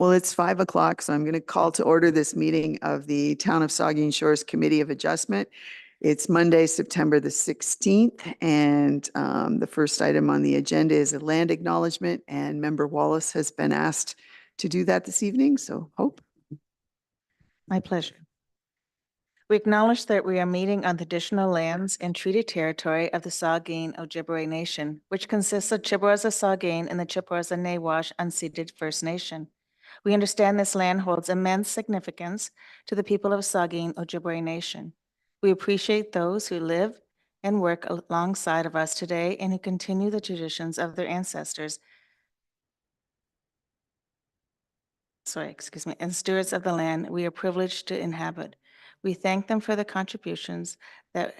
Well, it's 5 o'clock, so I'm going to call to order this meeting of the Town of Saugeen Shores Committee of Adjustment. It's Monday, September the 16th, and the first item on the agenda is a land acknowledgement, and Member Wallace has been asked to do that this evening, so Hope. My pleasure. We acknowledge that we are meeting on the traditional lands and treaty territory of the Saugeen Ojibwe Nation, which consists of Chippewas of Saugeen and the Chippewas of Nawash unceded First Nation. We understand this land holds immense significance to the people of Saugeen Ojibwe Nation. We appreciate those who live and work alongside of us today and who continue the traditions of their ancestors. And stewards of the land we are privileged to inhabit. We thank them for the contributions that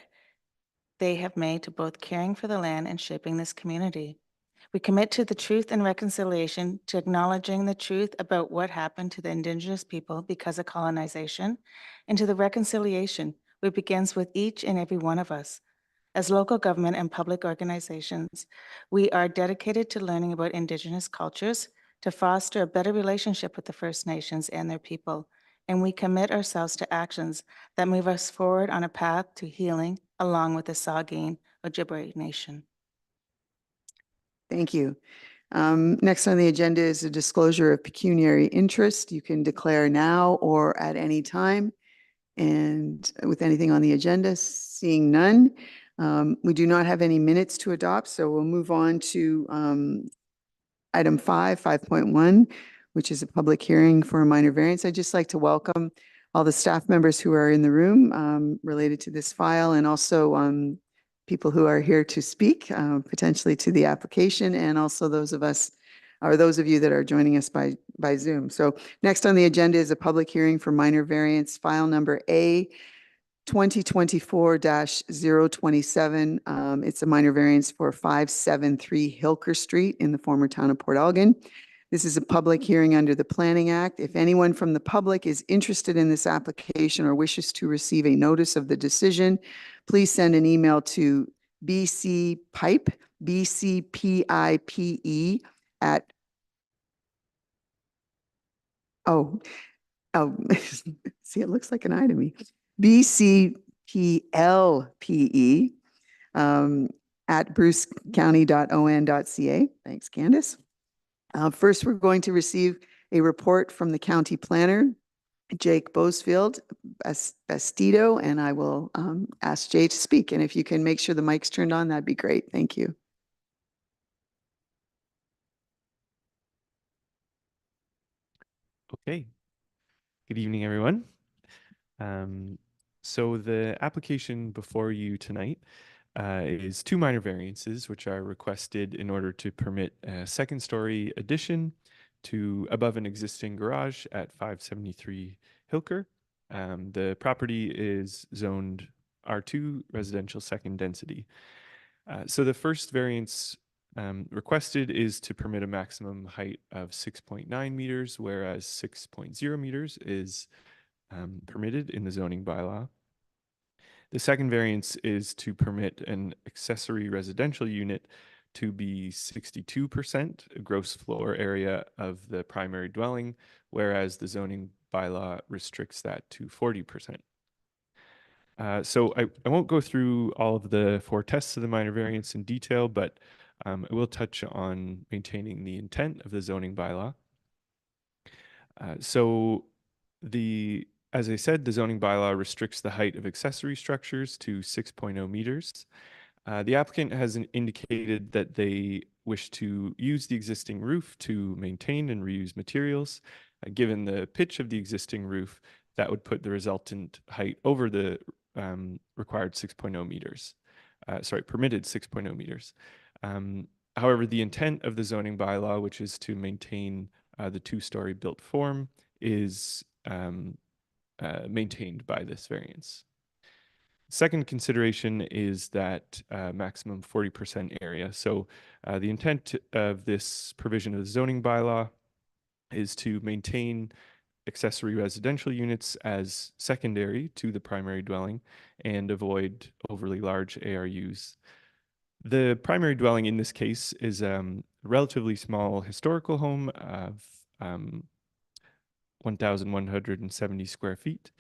they have made to both caring for the land and shaping this community. We commit to the truth and reconciliation, to acknowledging the truth about what happened to the Indigenous people because of colonization, and to the reconciliation which begins with each and every one of us. As local government and public organizations, we are dedicated to learning about Indigenous cultures, to foster a better relationship with the First Nations and their people, and we commit ourselves to actions that move us forward on a path to healing along with the Saugeen Ojibwe Nation. Thank you. Next on the agenda is a disclosure of pecuniary interest. You can declare now or at any time. And with anything on the agenda, seeing none, we do not have any minutes to adopt, so we'll move on to item 5.1, which is a public hearing for a minor variance. I'd just like to welcome all the staff members who are in the room related to this file, and also people who are here to speak potentially to the application, and also those of us or those of you that are joining us by Zoom. So next on the agenda is a public hearing for minor variance, file number A 2024-027. It's a minor variance for 573 Hilker Street in the former town of Port Elgin. This is a public hearing under the Planning Act. If anyone from the public is interested in this application or wishes to receive a notice of the decision, please send an email to bcpipe, BCPIPE at see, it looks like an I to me. BCPLPE at brucecounty.on.ca. Thanks, Candace. First, we're going to receive a report from the county planner, Jake Boesfield Bastido, and I will ask Jay to speak. And if you can make sure the mic's turned on, that'd be great. Thank you. Okay. Good evening, everyone. So the application before you tonight is two minor variances, which are requested in order to permit a second-story addition to above an existing garage at 573 Hilker. The property is zoned R2 residential second density. So the first variance requested is to permit a maximum height of 6.9 meters, whereas 6.0 meters is permitted in the zoning bylaw. The second variance is to permit an accessory residential unit to be 62% gross floor area of the primary dwelling, whereas the zoning bylaw restricts that to 40%. So I won't go through all of the four tests of the minor variance in detail, but I will touch on maintaining the intent of the zoning bylaw. As I said, the zoning bylaw restricts the height of accessory structures to 6.0 meters. The applicant has indicated that they wish to use the existing roof to maintain and reuse materials. Given the pitch of the existing roof, that would put the resultant height over the required 6.0 meters. Permitted 6.0 meters. However, the intent of the zoning bylaw, which is to maintain the two-story built form, is maintained by this variance. Second consideration is that maximum 40% area. So the intent of this provision of the zoning bylaw is to maintain accessory residential units as secondary to the primary dwelling and avoid overly large ARUs. The primary dwelling in this case is a relatively small historical home of 1,170 square feet.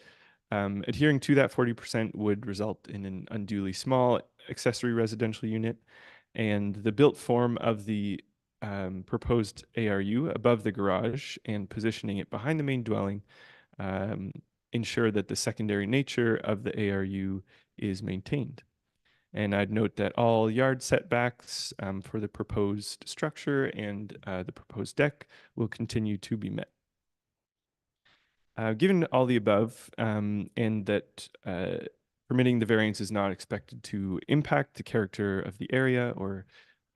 Adhering to that 40% would result in an unduly small accessory residential unit, and the built form of the proposed ARU above the garage and positioning it behind the main dwelling ensure that the secondary nature of the ARU is maintained. And I'd note that all yard setbacks for the proposed structure and the proposed deck will continue to be met. Given all the above, and that permitting the variance is not expected to impact the character of the area or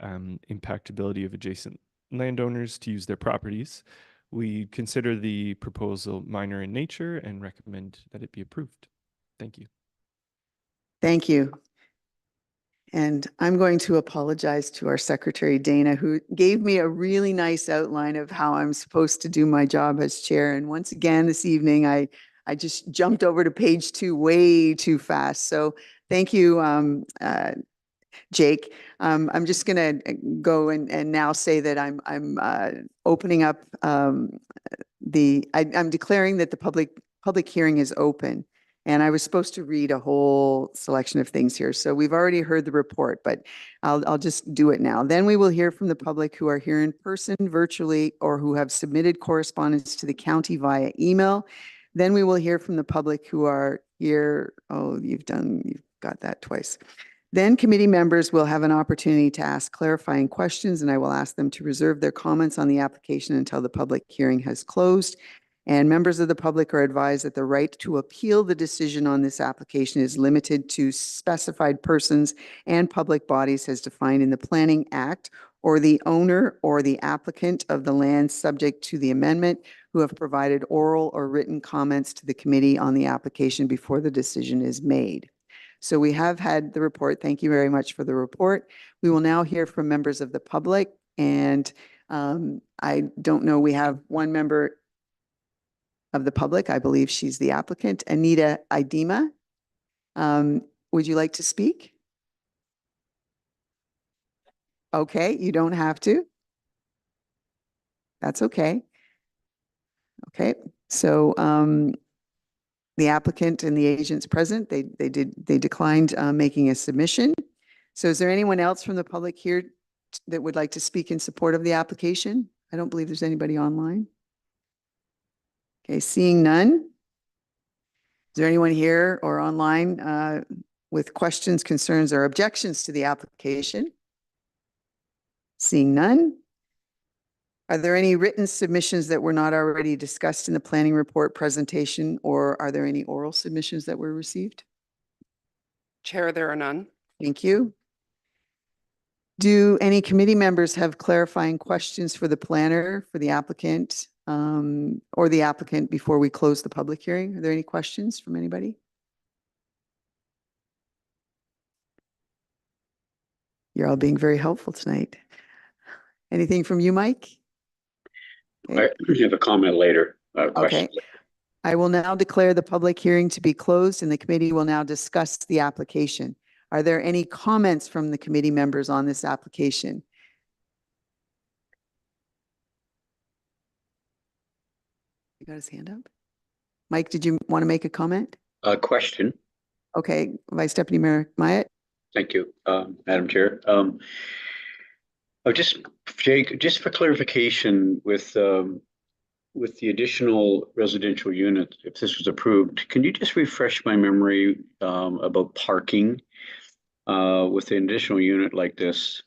impactability of adjacent landowners to use their properties, we consider the proposal minor in nature and recommend that it be approved. Thank you. Thank you. And I'm going to apologize to our secretary, Dana, who gave me a really nice outline of how I'm supposed to do my job as chair. And once again, this evening, I just jumped over to page 2 way too fast. So thank you, Jake. I'm just going to go and now say that I'm opening up I'm declaring that the public hearing is open. And I was supposed to read a whole selection of things here. So we've already heard the report, but I'll just do it now. Then we will hear from the public who are here in person, virtually, or who have submitted correspondence to the county via email. Then we will hear from the public who are here. Oh, you've got that twice. Then committee members will have an opportunity to ask clarifying questions, and I will ask them to reserve their comments on the application until the public hearing has closed. And members of the public are advised that the right to appeal the decision on this application is limited to specified persons and public bodies as defined in the Planning Act, or the owner or the applicant of the land subject to the amendment who have provided oral or written comments to the committee on the application before the decision is made. So we have had the report. Thank you very much for the report. We will now hear from members of the public. And I don't know, we have one member of the public. I believe she's the applicant, Anita Idema. Would you like to speak? Okay, you don't have to. That's okay. Okay, so the applicant and the agents present, they declined making a submission. So is there anyone else from the public here that would like to speak in support of the application? I don't believe there's anybody online. Okay, seeing none. Is there anyone here or online with questions, concerns, or objections to the application? Seeing none. Are there any written submissions that were not already discussed in the planning report presentation, or are there any oral submissions that were received? Chair, there are none. Thank you. Do any committee members have clarifying questions for the planner, for the applicant, or the applicant before we close the public hearing? Are there any questions from anybody? You're all being very helpful tonight. Anything from you, Mike? Okay. I have a comment later. Question. Okay. I will now declare the public hearing to be closed, and the committee will now discuss the application. Are there any comments from the committee members on this application? You got his hand up? Mike, did you want to make a comment? Question. Okay, Vice Deputy Mayor Myatt. Thank you, Madam Chair. Jake, just for clarification, with the additional residential unit, if this was approved, can you just refresh my memory about parking with an additional unit like this?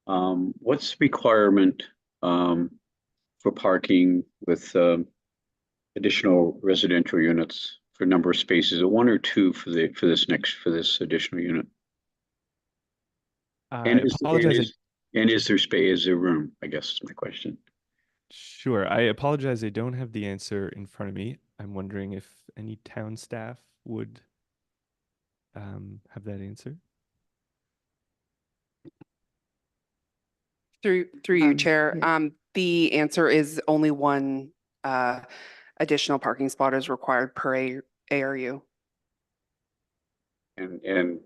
What's the requirement for parking with additional residential units for number of spaces? One or two for this additional unit? I apologize. And is there space? Is there room? I guess is my question. Sure. I apologize. I don't have the answer in front of me. I'm wondering if any town staff would have that answer. Through you, Chair. Yeah. The answer is only one additional parking spot is required per ARU. And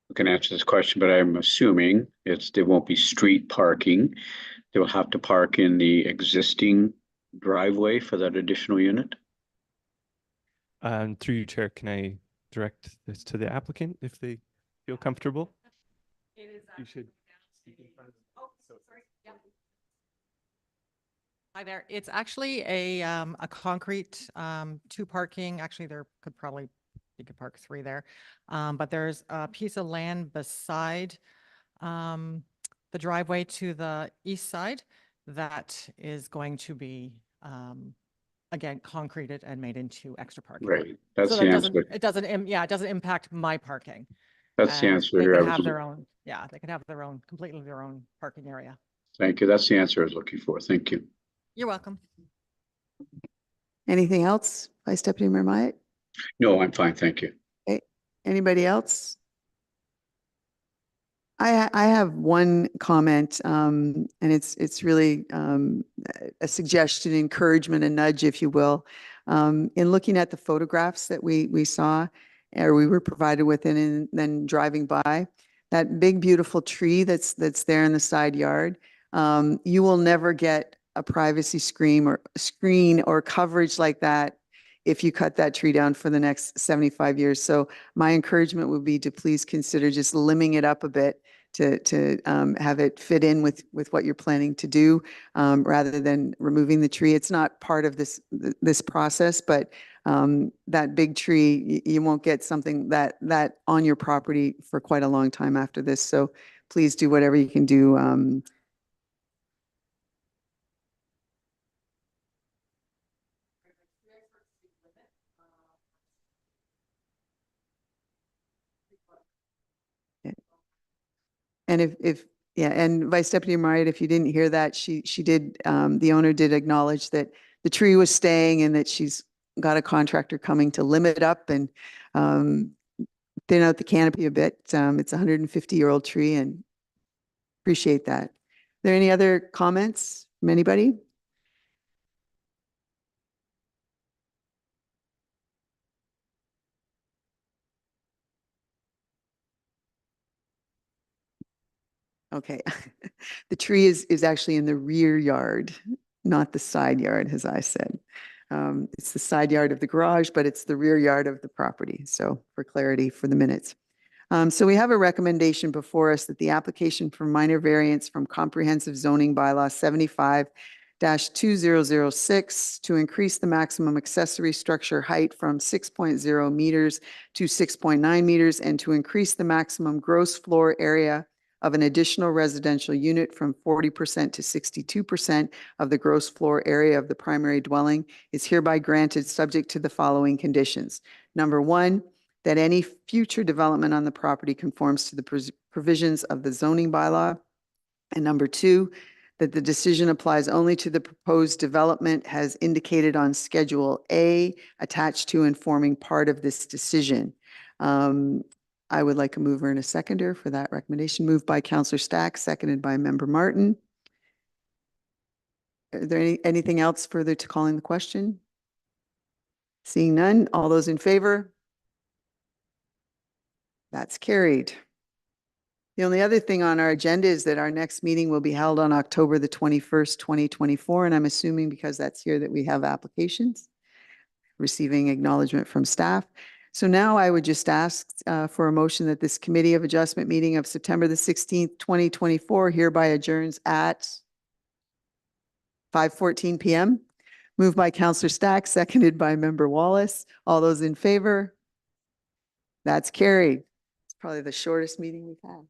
we can answer this question, but I'm assuming there won't be street parking. They will have to park in the existing driveway for that additional unit? Through you, Chair, can I direct this to the applicant if they feel comfortable? You should. speak in front of- Hi there. It's actually a concrete, two parking, actually there could probably, you could park three there. But there's a piece of land beside, the driveway to the east side that is going to be, again, concreted and made into extra parking. Right, that's So the that doesn't, answer. it doesn't, yeah, it doesn't impact my parking. That's the And answer they here. can I was have their looking- own, yeah, they can have their own, completely their own parking area. Thank you. That's the answer I was looking for. Thank you. You're welcome. Anything else, Vice Deputy Mayor Myatt? No, I'm fine. Thank you. Okay, anybody else? I have one comment, and it's really a suggestion, encouragement, a nudge, if you will. In looking at the photographs that we saw, or we were provided with, and then driving by, that big beautiful tree that's there in the side yard, you will never get a privacy screen or coverage like that if you cut that tree down for the next 75 years. So my encouragement would be to please consider just limbing it up a bit to have it fit in with what you're planning to do, rather than removing the tree. It's not part of this process, but that big tree, you won't get something that on your property for quite a long time after this. So please do whatever you can do. And yeah, and Vice Deputy Mariah, if you didn't hear that, she did, the owner did acknowledge that the tree was staying and that she's got a contractor coming to limb it up and thin out the canopy a bit. It's a 150-year-old tree and appreciate that. Are there any other comments from anybody? Okay. The tree is actually in the rear yard, not the side yard, as I said. It's the side yard of the garage, but it's the rear yard of the property. So for clarity for the minutes. So we have a recommendation before us that the application for minor variance from comprehensive zoning bylaw 75-2006 to increase the maximum accessory structure height from 6.0 meters to 6.9 meters and to increase the maximum gross floor area of an additional residential unit from 40% to 62% of the gross floor area of the primary dwelling is hereby granted subject to the following conditions. Number one, that any future development on the property conforms to the provisions of the zoning bylaw. And number two, that the decision applies only to the proposed development as indicated on Schedule A attached to and forming part of this decision. I would like a mover and a seconder for that recommendation. Moved by Councillor Stack, seconded by Member Martin. Are there anything else further to calling the question? Seeing none, all those in favor? That's carried. The only other thing on our agenda is that our next meeting will be held on October the 21st, 2024. And I'm assuming because that's here that we have applications, receiving acknowledgement from staff. So now I would just ask for a motion that this Committee of Adjustment meeting of September the 16th, 2024 hereby adjourns at 5:14 p.m. Moved by Councillor Stack, seconded by Member Wallace. All those in favor? That's carried. It's probably the shortest meeting we've had.